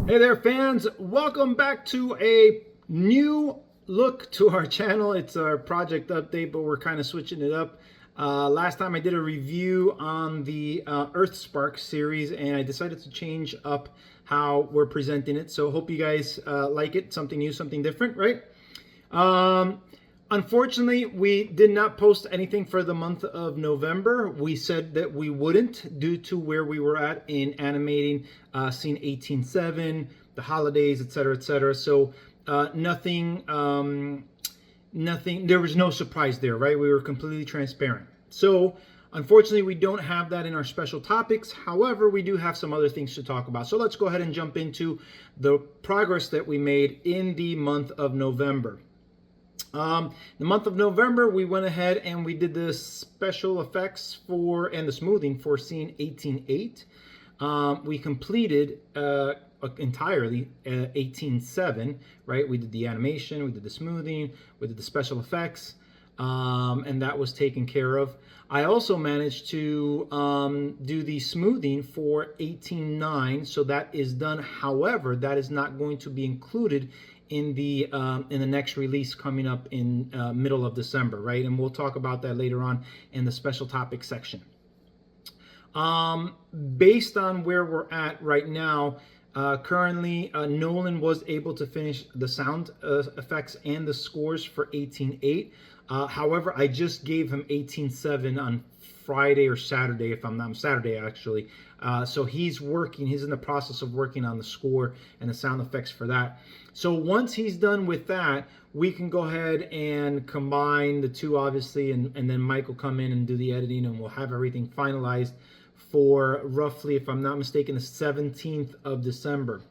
Hey there, fans. Welcome back to a new look to our channel. It's our project update, but we're kind of switching it up. Last time I did a review on the EarthSpark series, and I decided to change up how we're presenting it. So hope you guys like it. Something new, something different, right? Unfortunately, we did not post anything for the month of November. We said that we wouldn't due to where we were at in animating scene 18.7, the holidays, etc., etc. So nothing, there was no surprise there, right? We were completely transparent. So unfortunately, we don't have that in our special topics. However, we do have some other things to talk about. So let's go ahead and jump into the progress that we made in the month of November. The month of November, we went ahead and we did the special effects for and the smoothing for scene 18.8. We completed entirely 18.7, right? We did the animation, we did the smoothing, we did the special effects, and that was taken care of. I also managed to do the smoothing for 18.9, so that is done. However, that is not going to be included in the next release coming up in middle of December, right? And we'll talk about that later on in the special topics section. Based on where we're at right now, currently Nolan was able to finish the sound effects and the scores for 18.8. However, I just gave him 18.7 on Friday or Saturday, if I'm not Saturday actually. So he's in the process of working on the score and the sound effects for that. So once he's done with that, we can go ahead and combine the two, obviously, and then Mike will come in and do the editing, and we'll have everything finalized for roughly, if I'm not mistaken, the 17th of December.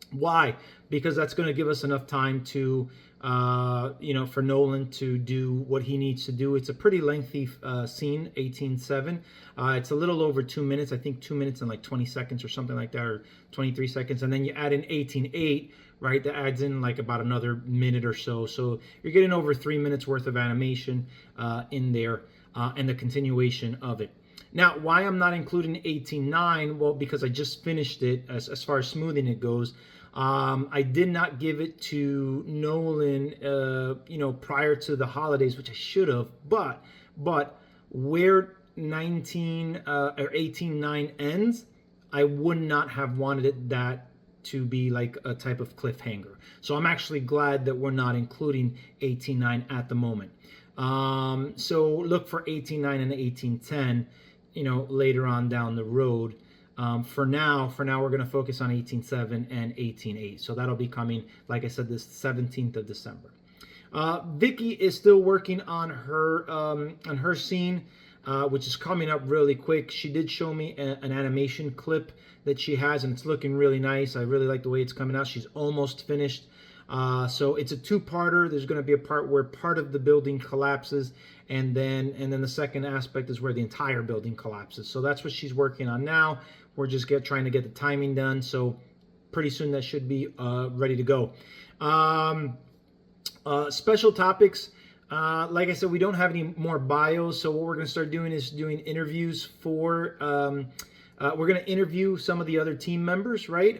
Why? Because that's going to give us enough time to, for Nolan to do what he needs to do. It's a pretty lengthy scene, 18.7. It's a little over 2 minutes. I think 2 minutes and like 20 seconds or something like that, or 23 seconds. And then you add in 18.8, right? That adds in like about another minute or so. So you're getting over 3 minutes worth of animation in there and the continuation of it. Now, why I'm not including 18.9? Well, because I just finished it as far as smoothing it goes. I did not give it to Nolan, prior to the holidays, which I should have. But where 19 or 18.9 ends, I would not have wanted that to be like a type of cliffhanger. So I'm actually glad that we're not including 18.9 at the moment. So look for 18.9 and 18.10, later on down the road. For now, we're going to focus on 18.7 and 18.8. So that'll be coming, like I said, this 17th of December. Vicky is still working on her scene, which is coming up really quick. She did show me an animation clip that she has, and it's looking really nice. I really like the way it's coming out. She's almost finished. So it's a two-parter. There's going to be a part where part of the building collapses, and then the second aspect is where the entire building collapses. So that's what she's working on now. We're just trying to get the timing done. So pretty soon that should be ready to go. Special topics. Like I said, we don't have any more bios. So what we're going to start doing is doing interviews for. We're going to interview some of the other team members, right?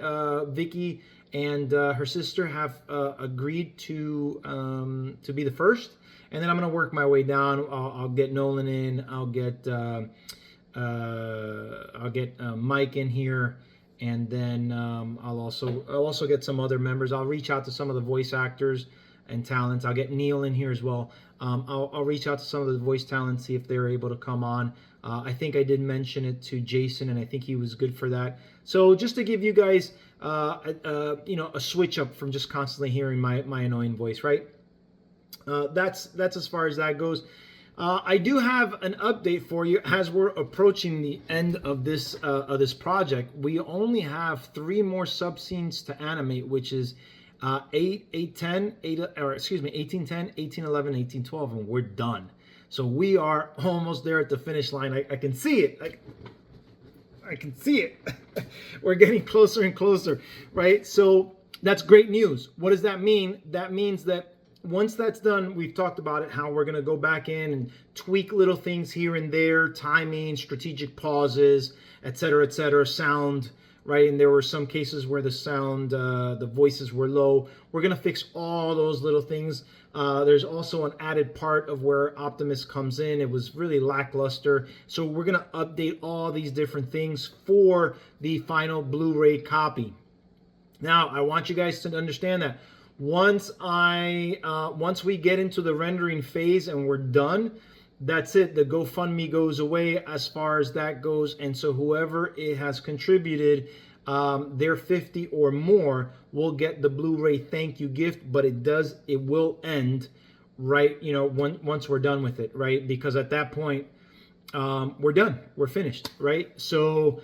Vicky and her sister have agreed to be the first, and then I'm going to work my way down. I'll get Nolan in. I'll get Mike in here, and then I'll also get some other members. I'll reach out to some of the voice actors and talents. I'll get Neil in here as well. I'll reach out to some of the voice talents, see if they're able to come on. I think I did mention it to Jason, and I think he was good for that. So just to give you guys, a switch up from just constantly hearing my annoying voice, right? That's as far as that goes. I do have an update for you as we're approaching the end of this project. We only have 3 more sub scenes to animate, which is 1810, 1811, 1812, and we're done. So we are almost there at the finish line. I can see it. I can see it. We're getting closer and closer, right? So that's great news. What does that mean? That means that once that's done, we've talked about it, how we're going to go back in and tweak little things here and there, timing, strategic pauses, etc., sound, right? And there were some cases where the sound, the voices were low. We're going to fix all those little things. There's also an added part of where Optimus comes in. It was really lackluster. So we're going to update all these different things for the final Blu-ray copy. Now, I want you guys to understand that once we get into the rendering phase and we're done, that's it. The GoFundMe goes away as far as that goes. And so whoever it has contributed their 50 or more will get the Blu-ray thank you gift, but it will end right, once we're done with it, right? Because at that point, we're done. We're finished, right? So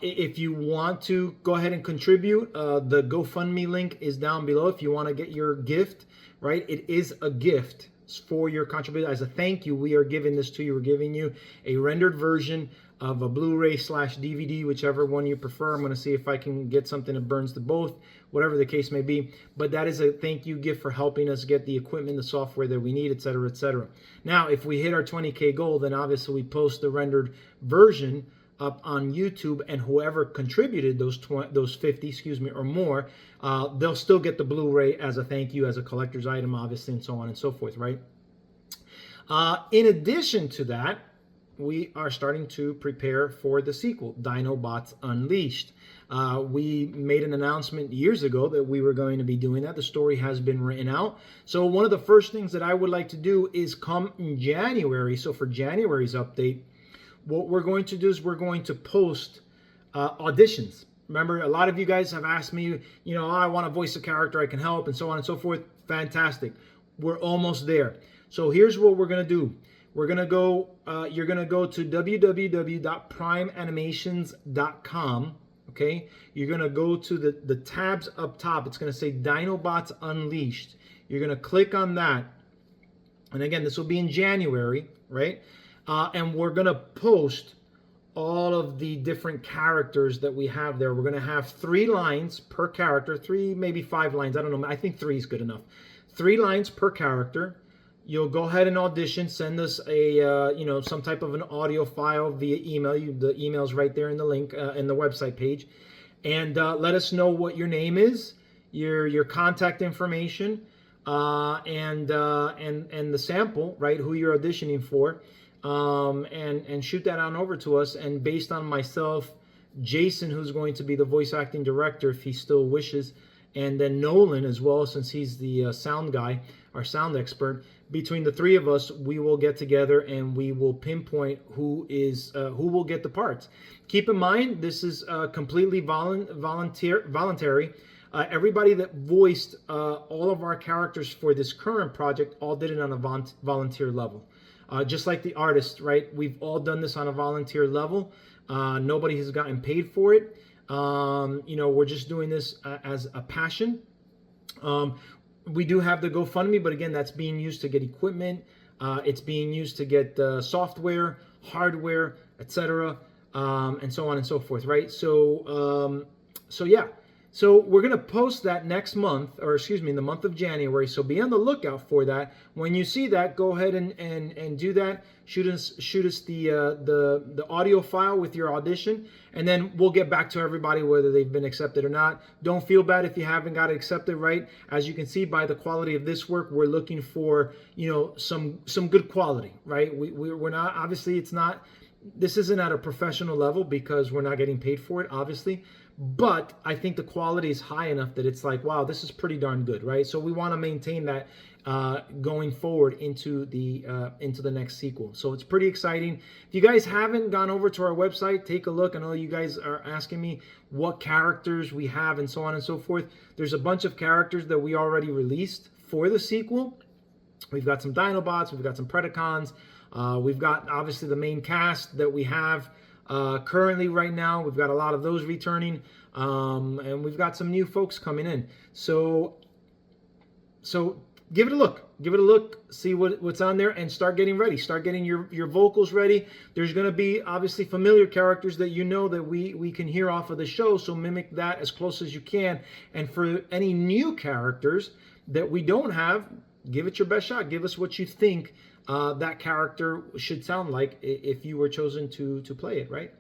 if you want to go ahead and contribute, the GoFundMe link is down below if you want to get your gift, right? It is a gift for your contribution. As a thank you, we are giving this to you. We're giving you a rendered version of a Blu-ray / DVD, whichever one you prefer. I'm going to see if I can get something that burns to both, whatever the case may be. But that is a thank you gift for helping us get the equipment, the software that we need, etc., etc. Now, if we hit our 20K goal, then obviously we post the rendered version up on YouTube, and whoever contributed those 50, or more, they'll still get the Blu-ray as a thank you, as a collector's item, obviously, and so on and so forth, right? In addition to that, we are starting to prepare for the sequel, Dinobots Unleashed. We made an announcement years ago that we were going to be doing that. The story has been written out. So one of the first things that I would like to do is come in January. So for January's update, what we're going to do is we're going to post auditions. Remember, a lot of you guys have asked me, I want to voice a character, I can help, and so on and so forth. Fantastic. We're almost there. So here's what we're going to do. We're going to go, you're going to go to www.primeanimations.com. Okay. You're going to go to the tabs up top. It's going to say Dinobots Unleashed. You're going to click on that. And again, this will be in January, right? And we're going to post all of the different characters that we have there. We're going to have 3 lines per character, 3, maybe 5 lines. I don't know. I think 3 is good enough. 3 lines per character. You'll go ahead and audition. Send us a, some type of an audio file via email. The email's right there in the link in the website page. And let us know what your name is, your contact information, and the sample, right, who you're auditioning for. And shoot that on over to us. And based on myself, Jason, who's going to be the voice acting director, if he still wishes, and then Nolan as well, since he's the sound guy, our sound expert. Between the 3 of us, we will get together and we will pinpoint who will get the parts. Keep in mind, this is completely voluntary. Everybody that voiced all of our characters for this current project all did it on a volunteer level. Just like the artists, right? We've all done this on a volunteer level. Nobody has gotten paid for it. We're just doing this as a passion. We do have the GoFundMe, but again, that's being used to get equipment. It's being used to get software, hardware, etc., and so on and so forth, right? So yeah. So we're going to post that next month, or excuse me, in the month of January. So be on the lookout for that. When you see that, go ahead and do that. Shoot us the audio file with your audition, and then we'll get back to everybody whether they've been accepted or not. Don't feel bad if you haven't got accepted, right? As you can see by the quality of this work, we're looking for some good quality, right? We're not, obviously this isn't at a professional level because we're not getting paid for it, obviously. But I think the quality is high enough that it's like, wow, this is pretty darn good, right? So we want to maintain that going forward into the next sequel. So it's pretty exciting. If you guys haven't gone over to our website, take a look. I know you guys are asking me what characters we have and so on and so forth. There's a bunch of characters that we already released for the sequel. We've got some Dinobots, we've got some Predacons, we've got obviously the main cast that we have currently right now. We've got a lot of those returning, and we've got some new folks coming in. So give it a look, see what's on there, and start getting ready. Start getting your vocals ready. There's going to be obviously familiar characters that that we can hear off of the show, so mimic that as close as you can. And for any new characters that we don't have, give it your best shot. Give us what you think that character should sound like if you were chosen to play it, right?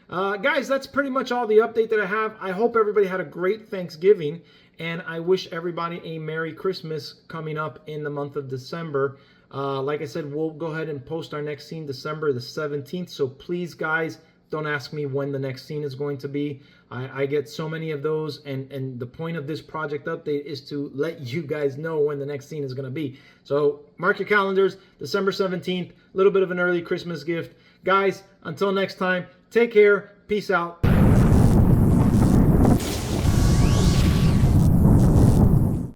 Guys, that's pretty much all the update that I have. I hope everybody had a great Thanksgiving, and I wish everybody a Merry Christmas coming up in the month of December. Like I said, we'll go ahead and post our next scene December the 17th. So please, guys, don't ask me when the next scene is going to be. I get so many of those, and the point of this project update is to let you guys know when the next scene is going to be. So mark your calendars, December 17th, a little bit of an early Christmas gift. Guys, until next time, take care, peace out.